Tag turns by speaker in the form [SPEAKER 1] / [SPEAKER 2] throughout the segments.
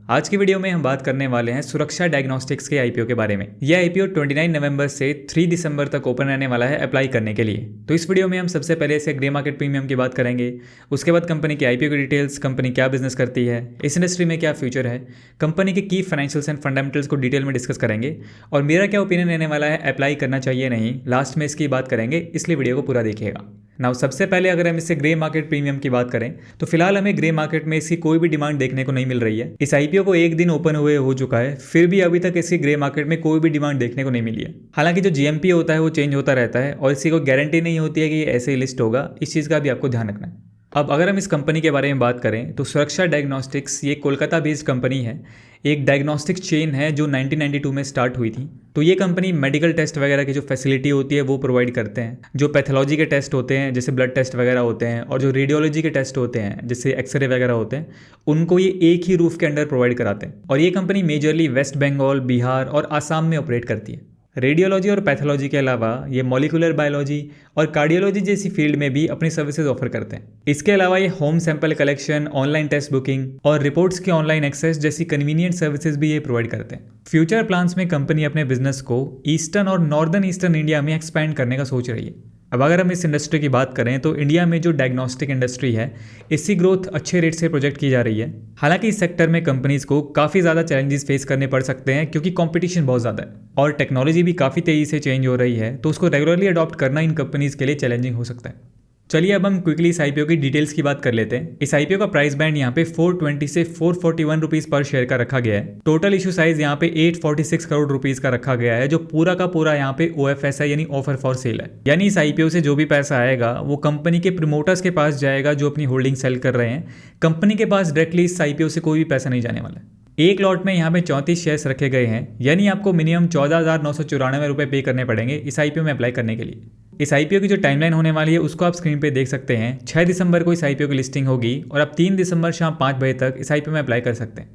[SPEAKER 1] आज की वीडियो में हम बात करने वाले हैं सुरक्षा डायग्नोस्टिक्स के आईपीओ के बारे में। यह आईपीओ 29 नवंबर से 3 दिसंबर तक ओपन रहने वाला है अप्लाई करने के लिए। तो इस वीडियो में हम सबसे पहले से ग्रे मार्केट प्रीमियम की बात करेंगे, उसके बाद कंपनी की आईपीओ की डिटेल्स, कंपनी क्या बिजनेस करती है, इस इंडस्ट्री में क्या फ्यूचर है, कंपनी के की फाइनेंशियल्स एंड फंडामेंटल्स को डिटेल में डिस्कस करेंगे और मेरा क्या ओपिनियन रहने वाला है अप्लाई करना चाहिए नहीं, लास्ट में इसकी बात करेंगे, इसलिए वीडियो को पूरा देखिएगा। नाउ सबसे पहले अगर हम इससे ग्रे मार्केट प्रीमियम की बात करें तो फिलहाल हमें ग्रे मार्केट में इसकी कोई भी डिमांड देखने को नहीं मिल रही है। इस आईपीओ को एक दिन ओपन हुए हो चुका है, फिर भी अभी तक इसकी ग्रे मार्केट में कोई भी डिमांड देखने को नहीं मिली है। हालांकि जो जीएमपी होता है वो चेंज होता रहता है और इसकी कोई गारंटी नहीं होती है कि ये ऐसे ही लिस्ट होगा, इस चीज़ का भी आपको ध्यान रखना है। अब अगर हम इस कंपनी के बारे में बात करें तो सुरक्षा डायग्नोस्टिक्स ये कोलकाता बेस्ड कंपनी है, एक डायग्नोस्टिक चेन है जो 1992 में स्टार्ट हुई थी। तो ये कंपनी मेडिकल टेस्ट वगैरह की जो फैसिलिटी होती है वो प्रोवाइड करते हैं। जो पैथोलॉजी के टेस्ट होते हैं जैसे ब्लड टेस्ट वगैरह होते हैं और जो रेडियोलॉजी के टेस्ट होते हैं जैसे एक्सरे वगैरह होते हैं, उनको ये एक ही रूफ के अंडर प्रोवाइड कराते हैं। और ये company majorly West Bengal, Bihar और आसाम में ऑपरेट करती है। रेडियोलॉजी और पैथोलॉजी के अलावा ये मॉलिक्यूलर बायोलॉजी और कार्डियोलॉजी जैसी फील्ड में भी अपनी सर्विसेज ऑफर करते हैं। इसके अलावा ये home sample collection, online test booking और रिपोर्ट्स के ऑनलाइन एक्सेस जैसी कन्वीनियंट सर्विसेज भी ये प्रोवाइड करते हैं। फ्यूचर प्लान्स में कंपनी अपने बिजनेस को ईस्टर्न और नॉर्दर्न ईस्टर्न इंडिया में एक्सपैंड करने का सोच रही है। अब अगर हम इस इंडस्ट्री की बात करें तो इंडिया में जो डायग्नोस्टिक इंडस्ट्री है इसकी ग्रोथ अच्छे रेट से प्रोजेक्ट की जा रही है। हालांकि इस सेक्टर में कंपनीज को काफ़ी ज़्यादा चैलेंजेस फेस करने पड़ सकते हैं क्योंकि कंपटीशन बहुत ज़्यादा है और टेक्नोलॉजी भी काफ़ी तेज़ी से चेंज हो रही है, तो उसको रेगुलरली अडॉप्ट करना इन कंपनीज के लिए चैलेंजिंग हो सकता है। चलिए अब हम क्विकली इस आईपीओ की डिटेल्स की बात कर लेते हैं। इस आईपीओ का प्राइस बैंड यहाँ पे 420 से 441 रुपीज़ पर शेयर का रखा गया है। टोटल इशू साइज यहाँ पे 846 करोड़ रुपीज़ का रखा गया है, जो पूरा का पूरा यहाँ पे ओएफएस है, यानी ऑफर फॉर सेल है। यानी इस आईपीओ से जो भी पैसा आएगा वो कंपनी के प्रमोटर्स के पास जाएगा जो अपनी होल्डिंग सेल कर रहे हैं। कंपनी के पास डायरेक्टली इस आईपीओ से कोई भी पैसा नहीं जाने वाला है। एक लॉट में यहाँ पे 34 शेयर्स रखे गए हैं, यानी आपको मिनिमम 14,994 रुपये पे करने पड़ेंगे इस आईपीओ में अप्लाई करने के लिए। इस आईपीओ की जो टाइमलाइन होने वाली है उसको आप स्क्रीन पे देख सकते हैं। 6 दिसंबर को इस आईपीओ की लिस्टिंग होगी और आप 3 दिसंबर शाम 5 बजे तक इस आईपीओ में अप्लाई कर सकते हैं।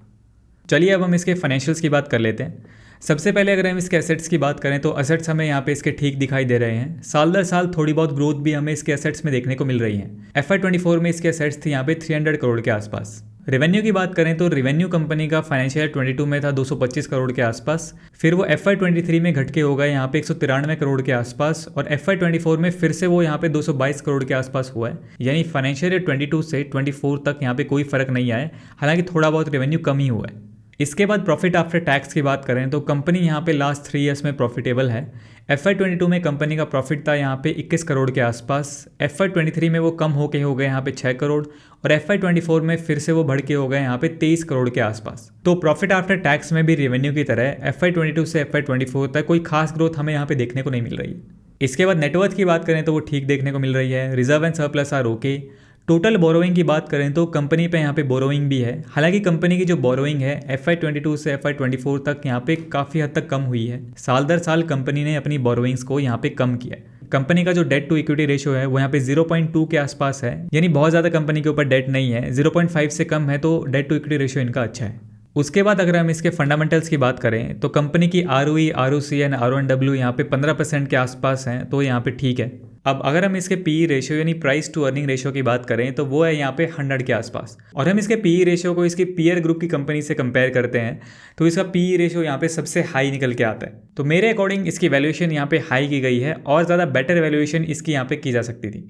[SPEAKER 1] चलिए अब हम इसके फाइनेंशियल्स की बात कर लेते हैं। सबसे पहले अगर हम इसके एसेट्स की बात करें तो एसेट्स हमें यहाँ पे इसके ठीक दिखाई दे रहे हैं। साल दर साल थोड़ी बहुत ग्रोथ भी हमें इसके एसेट्स में देखने को मिल रही है। FY24 में इसके एसेट्स थी यहाँ पे 300 करोड़ के आसपास। रेवेन्यू की बात करें तो रेवेन्यू कंपनी का फाइनेंशियल 22 में था 225 करोड़ के आसपास, फिर वो FY23 में घट के हो गए यहाँ पे 193 करोड़ के आसपास और FY24 में फिर से वो यहाँ पे 222 करोड़ के आसपास हुआ है। यानी फाइनेंशियल 22 से 24 तक यहाँ पे कोई फर्क नहीं आया, हालांकि थोड़ा बहुत रेवेन्यू कम ही हुआ है। इसके बाद प्रॉफिट आफ्टर टैक्स की बात करें तो कंपनी यहाँ पे लास्ट 3 ईयर्स में प्रॉफिटेबल है। FY22 में कंपनी का प्रॉफिट था यहाँ पे 21 करोड़ के आसपास, FY23 में वो कम होके हो गए यहाँ पे 6 करोड़ और FY24 में फिर से वो बढ़ के हो गए यहाँ पे 23 करोड़ के आसपास। तो प्रॉफिट आफ्टर टैक्स में भी रेवेन्यू की तरह FY22 से FY24 तक कोई खास ग्रोथ हमें यहाँ पे देखने को नहीं मिल रही है। इसके बाद नेटवर्थ की बात करें तो वो ठीक देखने को मिल रही है। Reserve and surplus are okay. Total borrowing की बात करें तो कंपनी पे यहाँ पे बोरोइंग भी है, हालांकि कंपनी की जो बोरोइंग है FY22 से FY24 तक यहाँ पे काफ़ी हद तक कम हुई है। साल दर साल कंपनी ने अपनी बोरोइंग्स को यहाँ पे कम किया है। कंपनी का जो डेट टू इक्विटी रेशियो है वो यहाँ पे 0.2 के आसपास है, यानी बहुत ज़्यादा कंपनी के ऊपर डेट नहीं है। 0.5 से कम है तो डेट टू इक्विटी रेशियो इनका अच्छा है। उसके बाद अगर हम इसके फंडामेंटल्स की बात करें तो कंपनी की ROE, ROC एंड RONW यहाँ पे 15% के आसपास हैं, तो यहाँ पे ठीक है। अब अगर हम इसके PE रेशियो यानी प्राइस टू अर्निंग रेशियो की बात करें तो वो है यहाँ पे 100 के आसपास, और हम इसके PE रेशियो को इसकी पीयर ग्रुप की कंपनी से कंपेयर करते हैं तो इसका PE रेशियो यहाँ पे सबसे हाई निकल के आता है। तो मेरे अकॉर्डिंग इसकी वैल्यूएशन यहाँ पे हाई की गई है और ज़्यादा बेटर वैल्यूएशन इसकी यहाँ पे की जा सकती थी।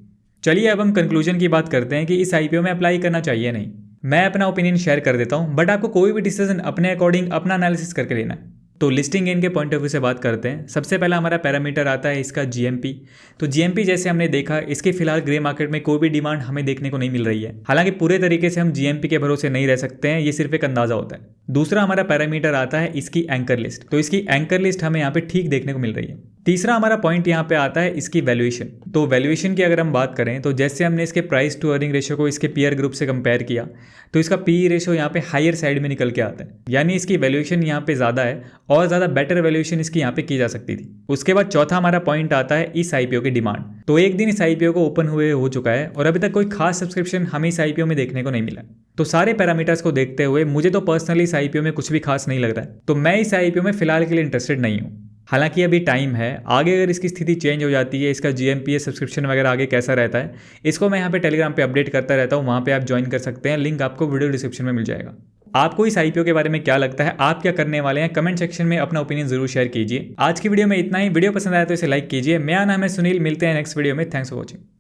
[SPEAKER 1] चलिए अब हम कंक्लूजन की बात करते हैं कि इस IPO में अप्लाई करना चाहिए नहीं। मैं अपना ओपिनियन शेयर कर देता हूँ, बट आपको कोई भी डिसीजन अपने अकॉर्डिंग अपना एनालिसिस करके लेना है। तो लिस्टिंग गेन के पॉइंट ऑफ व्यू से बात करते हैं। सबसे पहला हमारा पैरामीटर आता है इसका GMP। तो GMP जैसे हमने देखा इसके फिलहाल ग्रे मार्केट में कोई भी डिमांड हमें देखने को नहीं मिल रही है। हालांकि पूरे तरीके से हम GMP के भरोसे नहीं रह सकते हैं, ये सिर्फ एक अंदाजा होता है। दूसरा हमारा पैरामीटर आता है इसकी एंकर लिस्ट। तो इसकी एंकर लिस्ट हमें यहाँ पे ठीक देखने को मिल रही है। तीसरा हमारा पॉइंट यहाँ पे आता है इसकी वैल्यूएशन। तो वैल्यूएशन की अगर हम बात करें तो जैसे हमने इसके प्राइस टू अर्निंग रेशियो को इसके पीयर ग्रुप से कंपेयर किया तो इसका PE रेशियो यहाँ पे हायर साइड में निकल के आता है, यानी इसकी वैल्यूएशन यहाँ पे ज़्यादा है और ज़्यादा बेटर वैल्यूएशन इसकी यहाँ पे की जा सकती थी। उसके बाद चौथा हमारा पॉइंट आता है इस IPO की डिमांड। तो एक दिन इस IPO को ओपन हुए हो चुका है और अभी तक कोई खास सब्सक्रिप्शन हमें इस IPO में देखने को नहीं मिला। तो सारे पैरामीटर्स को देखते हुए मुझे तो पर्सनली इस IPO में कुछ भी खास नहीं लग रहा है, तो मैं इस IPO में फिलहाल के लिए इंटरेस्टेड नहीं हूँ। हालांकि अभी टाइम है, आगे अगर इसकी स्थिति चेंज हो जाती है, इसका GMP सब्सक्रिप्शन वगैरह आगे कैसा रहता है, इसको मैं यहाँ पे टेलीग्राम पे अपडेट करता रहता हूँ, वहाँ पे आप ज्वाइन कर सकते हैं। लिंक आपको वीडियो डिस्क्रिप्शन में मिल जाएगा। आपको इस आईपीओ के बारे में क्या लगता है, आप क्या करने वाले हैं? कमेंट सेक्शन में अपना ओपिनियन जरूर शेयर कीजिए। आज की वीडियो में इतना ही। वीडियो पसंद आया तो इसे लाइक कीजिए। मेरा नाम है सुनील, मिलते हैं नेक्स्ट वीडियो में। Thanks for watching.